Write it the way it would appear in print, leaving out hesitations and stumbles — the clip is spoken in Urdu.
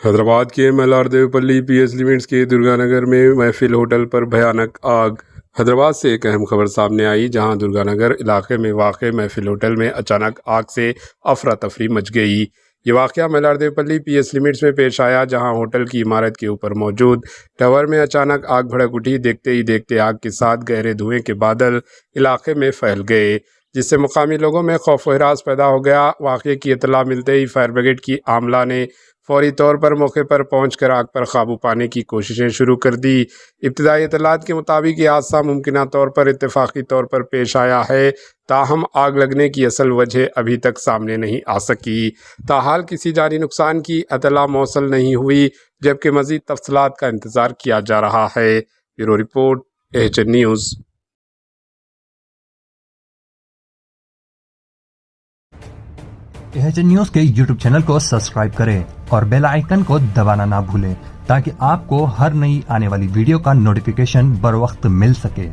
حیدرآباد کے ملار دیوپلی پی ایس لیمٹس کے درگا نگر میں محفل ہوٹل پر بھیانک آگ۔ حیدرآباد سے ایک اہم خبر سامنے آئی، جہاں درگا نگر علاقے میں واقع محفل ہوٹل میں اچانک آگ سے افراتفری مچ گئی۔ یہ واقعہ ملار دیوپلی پی ایس لیمٹس میں پیش آیا، جہاں ہوٹل کی عمارت کے اوپر موجود ٹاور میں اچانک آگ بھڑک اٹھی۔ دیکھتے ہی دیکھتے آگ کے ساتھ گہرے دھوئیں کے بادل علاقے میں پھیل گئے، جس سے مقامی لوگوں میں خوف و ہراس پیدا ہو گیا۔ واقعے کی اطلاع ملتے ہی فائر بریگیڈ کی عاملہ نے فوری طور پر موقع پر پہنچ کر آگ پر قابو پانے کی کوششیں شروع کر دی۔ ابتدائی اطلاعات کے مطابق یہ حادثہ ممکنہ طور پر اتفاقی طور پر پیش آیا ہے، تاہم آگ لگنے کی اصل وجہ ابھی تک سامنے نہیں آ سکی۔ تاحال کسی جانی نقصان کی اطلاع موصل نہیں ہوئی، جبکہ مزید تفصیلات کا انتظار کیا جا رہا ہے۔ Bureau report, AHN news. AHN news کے یوٹیوب چینل کو سبسکرائب کریں اور بیل آئیکن کو دبانا نہ بھولیں، تاکہ آپ کو ہر نئی آنے والی ویڈیو کا نوٹیفیکیشن بر وقت مل سکے۔